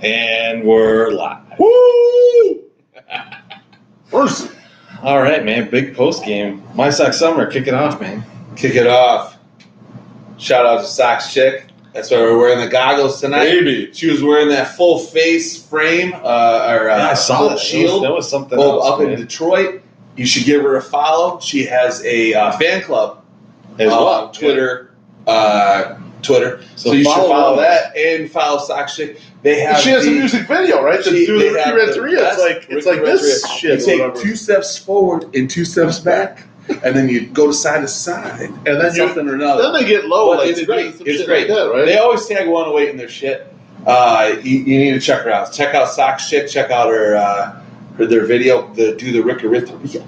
And we're live. Woo! Mercy. All right, man. Big post game. My Sock Summer. Kick it off, man. Kick it off. Shout out to Sox Chick. That's why we're wearing the goggles tonight. Baby. She was wearing that full face frame, I saw full that. shield. That was something Well, else, up in Detroit. You should give her a follow. She has a fan club as well. Twitter. Twitter. So you should follow follow her. that and follow Sox Chick. They have. She has a music video, right? They Do the Ricky have Renteria. It's like this shit. You take or whatever. 2 steps forward and 2 steps back, and then you go side to side, and then something or another. Then they get low. But Like it's great. some It's shit great. Like that, right? They always tag 108 in their shit. You need to check her out. Check out Sox Chick. Check out their video. Do the Ricky Renteria.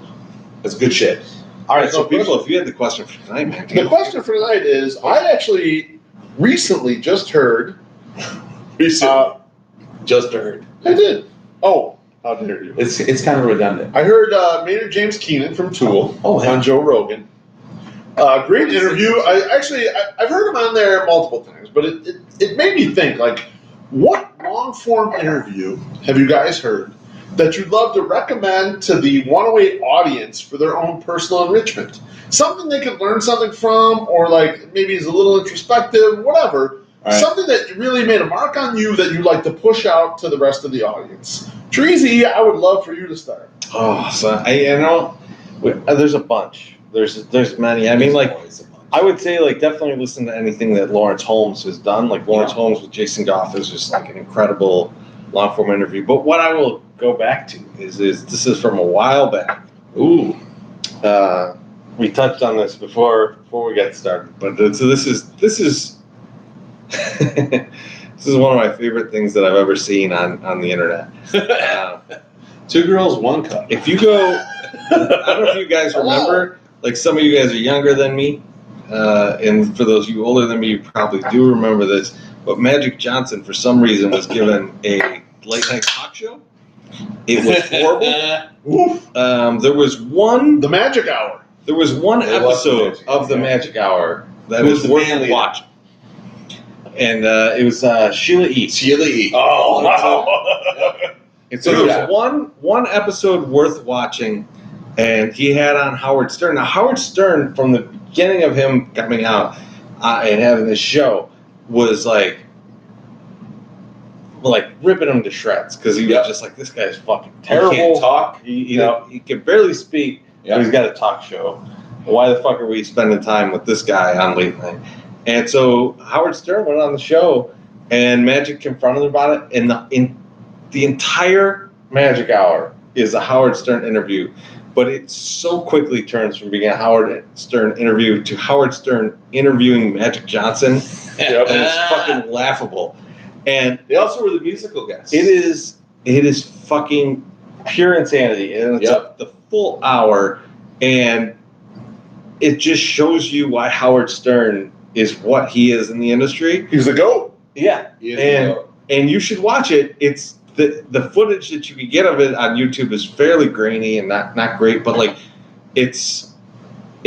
That's good shit. All right, so people, if you had the question for tonight, man. The question for tonight is: I actually recently just heard. Just heard. I did. Oh, how dare you! It's kind of redundant. I heard Maynard James Keenan from Tool on Joe Rogan. Great interview. I've heard him on there multiple times, but it made me think, like, what long form interview have you guys heard that you'd love to recommend to the 108 audience for their own personal enrichment? Something they could learn something from, or like maybe is a little introspective, whatever. Right. Something that really made a mark on you that you'd like to push out to the rest of the audience. Treasy, I would love for you to start. Oh, so there's a bunch. There's many. I mean, like, I would say, like, definitely listen to anything that Lawrence Holmes has done. Like, Lawrence Holmes with Jason Goff is just like an incredible long form interview. But what I will go back to is this is from a while back. Ooh. We touched on this before we got started, but so this is this is one of my favorite things that I've ever seen on the internet. 2 girls, 1 cup. If you go, I don't know if you guys remember, like some of you guys are younger than me, and for those of you older than me, you probably do remember this. But Magic Johnson, for some reason, was given a late night talk show. It was horrible. There was one. The Magic Hour. There was one episode of the Magic Hour that was worth watching. And it was Sheila E. Sheila E. Oh, wow. And so there was one episode worth watching, and he had on Howard Stern. Now, Howard Stern, from the beginning of him coming out and having this show, was like ripping him to shreds because he was just like, this guy's fucking terrible. He can't talk. He can barely speak. But he's got a talk show. Why the fuck are we spending time with this guy on late night? And so Howard Stern went on the show, and Magic confronted him about it. And the entire Magic Hour is a Howard Stern interview, but it so quickly turns from being a Howard Stern interview to Howard Stern interviewing Magic Johnson. And it's fucking laughable. And they also were the musical guests. It is fucking pure insanity, and it's the full hour, and it just shows you why Howard Stern is what he is in the industry. He's the GOAT. Yeah, and you should watch it. It's the footage that you can get of it on YouTube is fairly grainy and not great, but like it's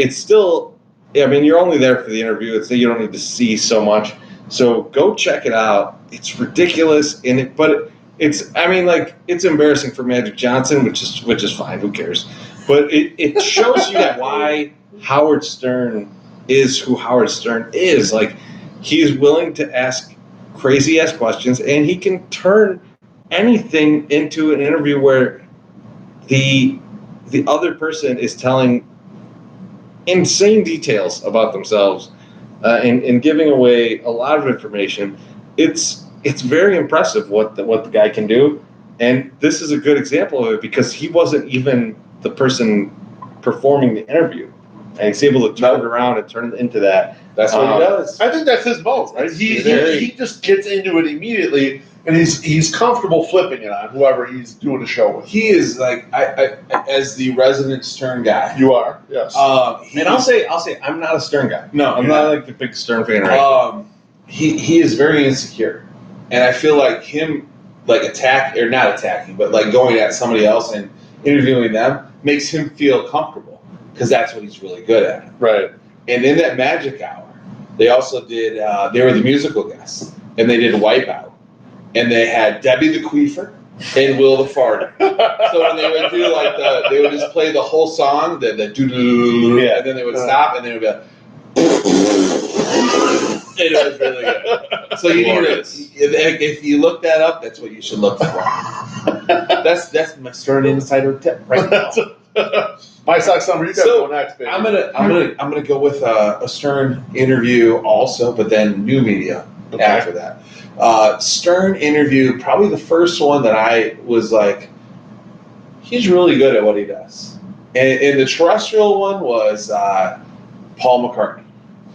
still. I mean, you're only there for the interview. You don't need to see so much. So go check it out. It's ridiculous, but it's embarrassing for Magic Johnson, which is fine. Who cares? But it shows you why Howard Stern is who Howard Stern is. Like, he is willing to ask crazy ass questions, and he can turn anything into an interview where the other person is telling insane details about themselves and giving away a lot of information. It's very impressive what the guy can do, and this is a good example of it because he wasn't even the person performing the interview, and he's able to turn it around and turn it into that. That's what he does. I think that's his mode, right? He just gets into it immediately, and he's comfortable flipping it on whoever he's doing a show with. He is like I as the resident Stern guy. You are, yes. And I'll say I'm not a Stern guy. No, I'm not like the big Stern fan. Right? He is very insecure, and I feel like him not attacking, but like going at somebody else and interviewing them makes him feel comfortable because that's what he's really good at. Right. And in that Magic Hour, they also did. They were the musical guests, and they did Wipeout. and they had Debbie the Queefer and Will the Farter. So when they would do they would just play the whole song, the doo-doo, and then they would stop, and they would be like, it was really good. So you need to, if you look that up, that's what you should look for. That's my Stern Insider tip right now. My Sock Summer, you got to go next, baby. I'm gonna go with a Stern interview also, but then new media after that. Stern interview, probably the first one that I was like, he's really good at what he does. And the terrestrial one was Paul McCartney.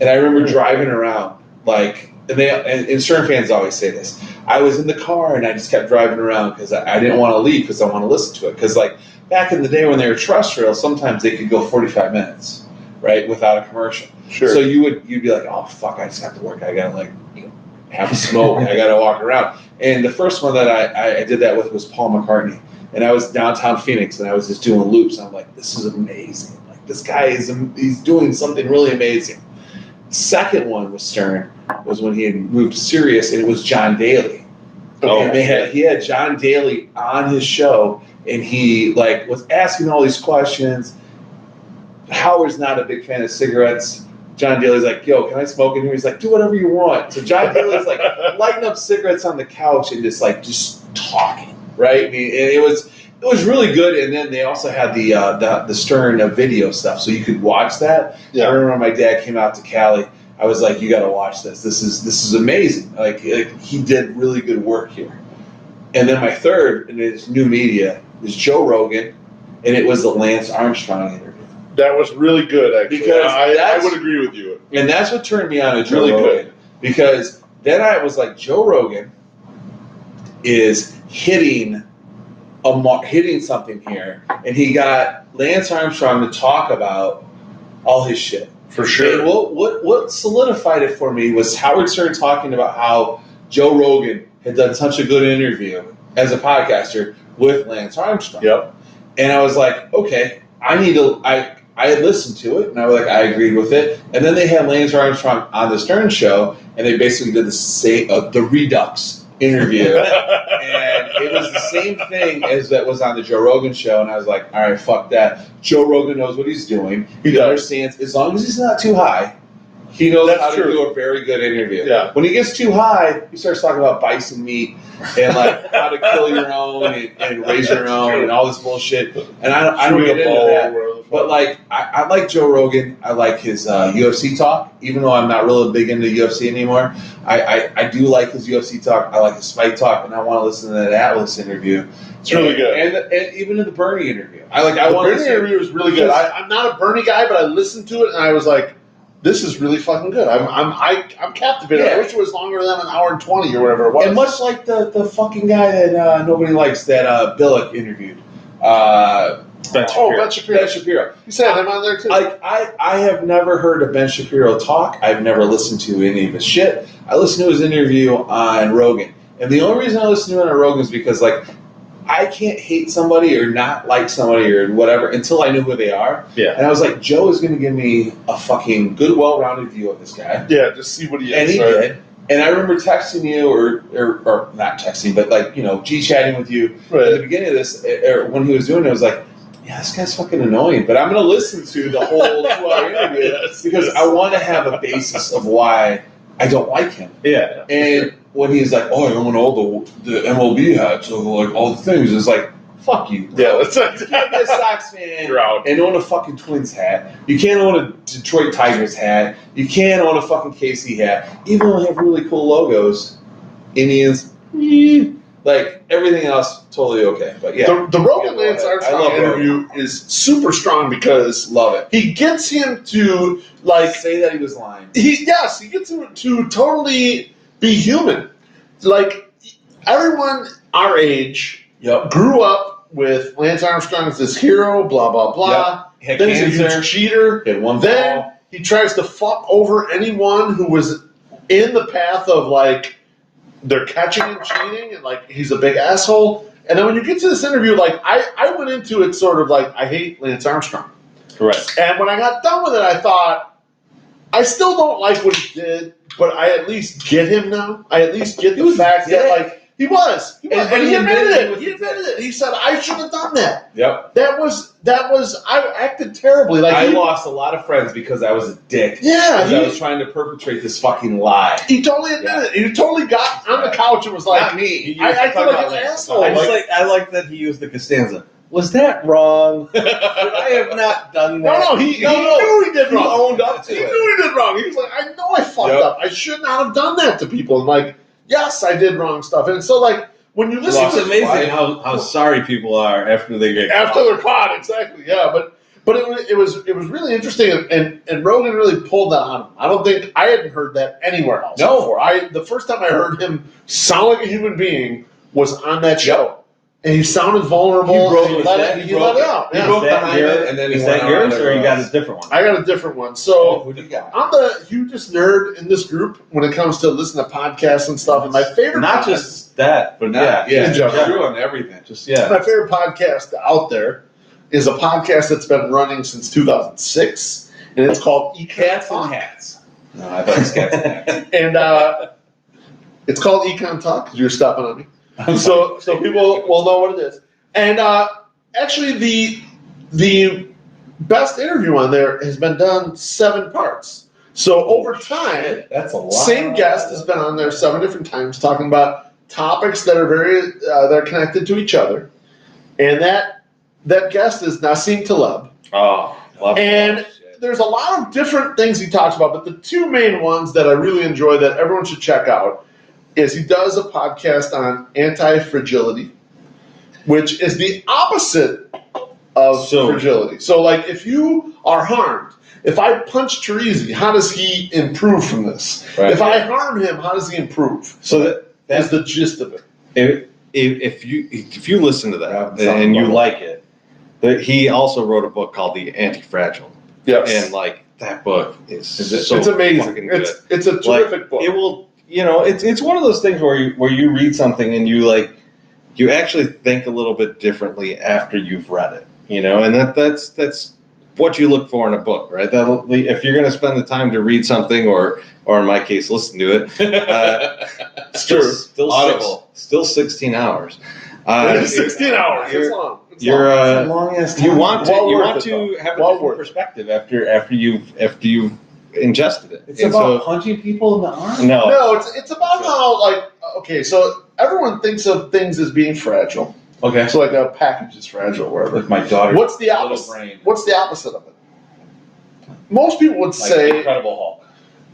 And I remember driving around, and Stern fans always say this. I was in the car and I just kept driving around because I didn't want to leave because I want to listen to it. Because back in the day when they were terrestrial, sometimes they could go 45 minutes, right, without a commercial. Sure. So you'd be like, oh fuck, I just have to work. I gotta have a smoke. I gotta walk around. And the first one that I did that with was Paul McCartney. And I was downtown Phoenix and I was just doing loops. I'm like, this is amazing. This guy he's doing something really amazing. Second one with Stern was when he had moved to Sirius, and it was John Daly. And he had John Daly on his show, and he was asking all these questions. Howard's not a big fan of cigarettes. John Daly's like, yo, can I smoke in here? He's like, do whatever you want. So John Daly's lighting up cigarettes on the couch and just talking, right? I mean, and it was really good. And then they also had the Stern video stuff, so you could watch that. Yeah. I remember my dad came out to Cali. I was like, you got to watch this. This is amazing. He did really good work here. And then my third, and it's new media, is Joe Rogan, and it was the Lance Armstrong interview. That was really good, actually. Because I would agree with you. And that's what turned me on to Joe Rogan. Good. Because then I was like, Joe Rogan is hitting something here, and he got Lance Armstrong to talk about all his shit. For sure. And what solidified it for me was Howard Stern talking about how Joe Rogan had done such a good interview as a podcaster with Lance Armstrong. Yep. And I was like, okay, I had listened to it, and I was like, I agreed with it. And then they had Lance Armstrong on the Stern show, and they basically did the Redux interview, and it was the same thing as that was on the Joe Rogan show, and I was like, all right, fuck that. Joe Rogan knows what he's doing. He understands, as long as he's not too high, he knows how to do a very good interview. Yeah. When he gets too high, he starts talking about bison meat and how to kill your own and raise your own and all this bullshit. And I don't get into that. But I like Joe Rogan. I like his UFC talk, even though I'm not really big into UFC anymore. I do like his UFC talk. I like his fight talk, and I want to listen to that Atlas interview. It's really good. And even in the Bernie interview. The Bernie interview was really good. I'm not a Bernie guy, but I listened to it, and I was like, this is really fucking good. I'm captivated. Yeah. I wish it was longer than an hour and 20 or whatever it was. And much like the fucking guy that nobody likes that Billick interviewed. Ben Shapiro. You said him on there too. I have never heard of Ben Shapiro talk. I've never listened to any of his shit. I listened to his interview on Rogan. And the only reason I listened to it on Rogan is because I can't hate somebody or not like somebody or whatever until I know who they are. Yeah. And I was like, Joe is going to give me a fucking good, well-rounded view of this guy. Yeah, just see what he is. And he did. And I remember texting you, or not texting, but G-chatting with you at the beginning of this, or when he was doing it, I was like, yeah, this guy's fucking annoying, but I'm going to listen to the whole 2-hour interview because I want to have a basis of why I don't like him. Yeah. And when he's like, oh, I own all the MLB hats, so all the things, it's like, fuck you. Yeah, that's you can't be a Sox fan and own a fucking Twins hat. You can't own a Detroit Tigers hat. You can't own a fucking KC hat. Even though they have really cool logos, Indians, everything else, totally okay. But yeah. The Rogan Lance Armstrong interview is super strong because love it. He gets him to say that he was lying. He gets him to totally be human. Everyone our age grew up with Lance Armstrong as this hero, blah, blah, blah. Yep. Then he's a huge cheater. Then he tries to fuck over anyone who was in the path of they're catching and cheating, and he's a big asshole. And then when you get to this interview, I went into it sort of I hate Lance Armstrong. Correct. And when I got done with it, I thought, I still don't like what he did, but I at least get him now. I at least get the fact that And he admitted it. He said, I should have done that. Yep. That was, I acted terribly. Like I lost a lot of friends because I was a dick. Yeah. Because I was trying to perpetrate this fucking lie. He totally admitted it. He totally got on the couch and was like, not me. I acted like an asshole. I like that he used the Costanza. Was that wrong? I have not done that. No, he knew he did wrong. He owned up to it. He knew he did wrong. He was like, I know I fucked up. I should not have done that to people. And like, yes, I did wrong stuff. And so like, when you listen it's amazing how sorry people are after they get caught. After they're caught, exactly, yeah. But it was really interesting, and Rogan really pulled that on him. I don't think I hadn't heard that anywhere else before. The first time I heard him sound like a human being was on that show. And he sounded vulnerable. He let it out. He broke behind it, and then is that yours, or you got a different one? I got a different one. So who do you got? I'm the hugest nerd in this group when it comes to listening to podcasts and stuff. And my favorite, not just that, but true on everything. My favorite podcast out there is a podcast that's been running since 2006, and it's called Cats and Hats. No, I thought it was Cats and Hats. And it's called Econ Talk because you're stopping on me. So people will know what it is. And actually, the best interview on there has been done 7 parts. So over time, that's a lot. Same guest has been on there 7 different times talking about topics that are they're connected to each other. And that guest is Nassim Taleb. Oh, love and there's a lot of different things he talks about, but the 2 main ones that I really enjoy that everyone should check out is he does a podcast on anti-fragility, which is the opposite of fragility. So, like, if you are harmed, if I punch Teresi, how does he improve from this? Right. If I harm him, how does he improve? So that's the gist of it. If you listen to that and you like it, he also wrote a book called The Anti-Fragile. Yes. And, like, that book is it's amazing. It's a terrific book. It will... it's one of those things where you read something and you actually think a little bit differently after you've read it, and that's what you look for in a book, right? If you're going to spend the time to read something, or in my case, listen to it, still Audible, still 16 hours. 16 hours. It's long. You're long as time. You want to have a different perspective after you've ingested it. It's about punching people in the arm? No, it's about how, like, okay, so everyone thinks of things as being fragile. Okay. So, like, a package is fragile, wherever. Like my daughter's What's the opposite? What's the opposite of it? Most people would say Incredible Hulk.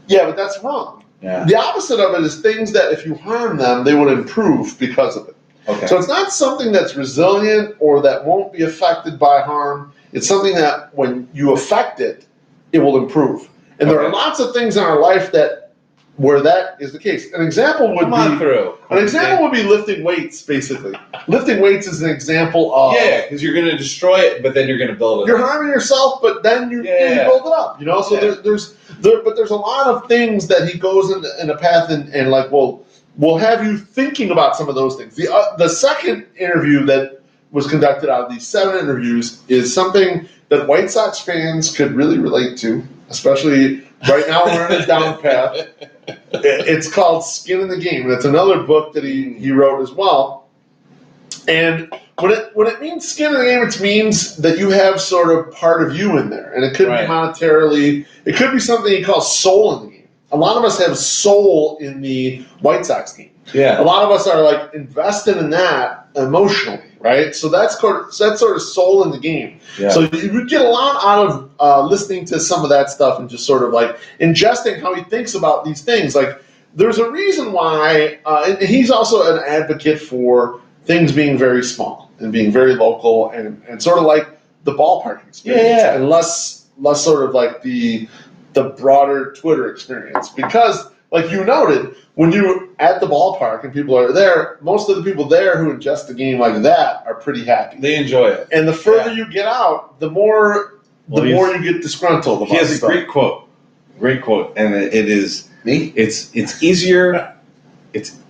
Yeah, but that's wrong. Yeah. The opposite of it is things that if you harm them, they would improve because of it. Okay. So it's not something that's resilient or that won't be affected by harm. It's something that when you affect it, it will improve. And there are lots of things in our life where that is the case. An example would be lifting weights, basically. Lifting weights is an example of... Yeah, because you're going to destroy it, but then you're going to build it You're harming yourself, but then you build it up. So there's a lot of things that he goes in a path and like, we'll have you thinking about some of those things. The second interview that was conducted out of these 7 interviews is something that White Sox fans could really relate to, especially right now we're in a down path. It's called Skin in the Game. That's another book that he wrote as well. And when it means skin in the game, it means that you have sort of part of you in there. And it could be monetarily, it could be something he calls soul in the game. A lot of us have soul in the White Sox game. Yeah. A lot of us are like invested in that emotionally, right? So that's sort of soul in the game. Yeah. So you would get a lot out of listening to some of that stuff and just sort of like ingesting how he thinks about these things. Like there's a reason why, and he's also an advocate for things being very small and being very local and sort of like the ballpark experience. Yeah. And less sort of like the broader Twitter experience. Because like you noted, when you're at the ballpark and people are there, most of the people there who ingest a game like that are pretty happy. They enjoy it. And the further you get out, the more you get disgruntled about it. He has a great quote, and it is me. It's easier.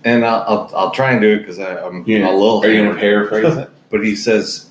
And I'll try and do it because I'm a little. Are you going to paraphrase it? But he says,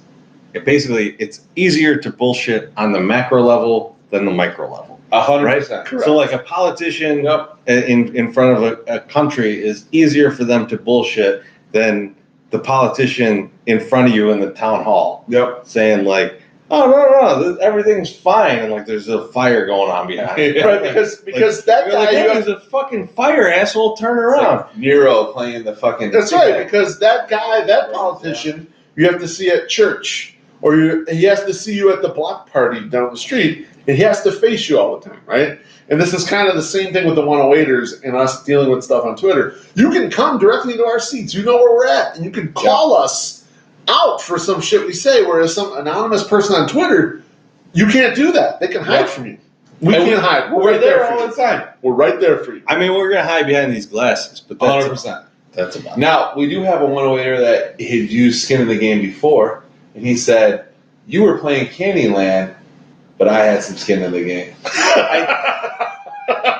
basically, it's easier to bullshit on the macro level than the micro level. 100%. Correct. So, like a politician in front of a country is easier for them to bullshit than the politician in front of you in the town hall. Yep. Saying like, "Oh no, everything's fine," and like there's a fire going on behind. Yeah. Right, because that you're guy, like, "Hey, there's a fucking fire, asshole! Turn around." Like Nero playing the fucking. that's right, because that guy, that politician, you have to see at church, or he has to see you at the block party down the street, and he has to face you all the time, right? And this is kind of the same thing with the 108ers and us dealing with stuff on Twitter. You can come directly to our seats. You know where we're at, and you can call us out for some shit we say, whereas some anonymous person on Twitter, you can't do that. They can hide from you. We can't hide. We're right there all the time. We're right there for you. I mean, we're gonna hide behind these glasses, but that's 100%. That's about it. Now, we do have a 108er that had used skin in the game before, and he said, "You were playing Candyland, but I had some skin in the game."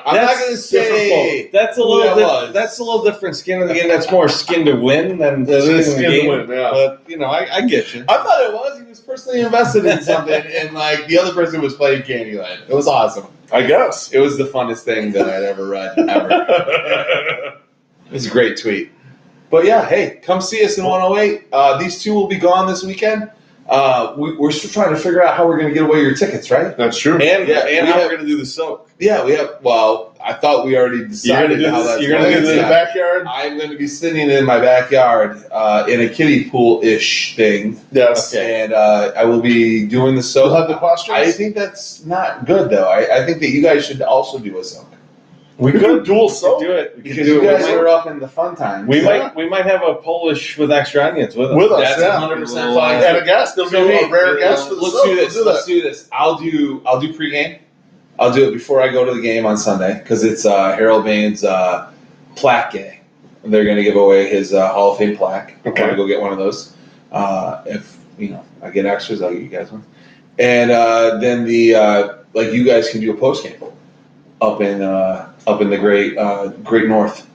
I'm not going to say that's a little that's a little different skin in the game. That's more skin to win than skin in the game. Win, yeah. But you know, I get you. I thought it was. He was personally invested in something, and like the other person was playing Candyland. It was awesome. I guess. It was the funnest thing that I'd ever read, ever. It was a great tweet. But yeah, hey, come see us in 108. These two will be gone this weekend. We're still trying to figure out how we're going to get away your tickets, right? That's true. And how we're going to do the soak. Yeah, we have. Well, I thought we already decided how that's You're going to do in the the backyard. I'm going to be sitting in my backyard in a kiddie pool-ish thing. Yes. And I will be doing the soak. You'll have the questions? I think that's not good, though. I think that you guys should also do a soak. We could dual soap. do it. We Because could do you it. guys are up in the fun times. We might have a Polish with extra onions with us. With us, That's yeah. 100% fine. And a guest. There'll be a rare guest for the Let's soap. do this. Let's do this. I'll do pregame. I'll do it before I go to the game on Sunday because it's Harold Bain's plaque day. They're going to give away his Hall of Fame plaque. I'm going to go get one of those. If I get extras, I'll get you guys one. And then you guys can do a post game up in the great north.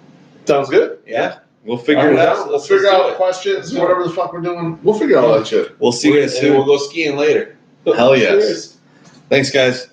Sounds good. Yeah. We'll figure it out. We'll figure out questions, whatever the fuck we're doing. We'll figure out all that shit. We'll see you guys And we'll soon. go skiing later. Hell yes. Cheers. Thanks, guys.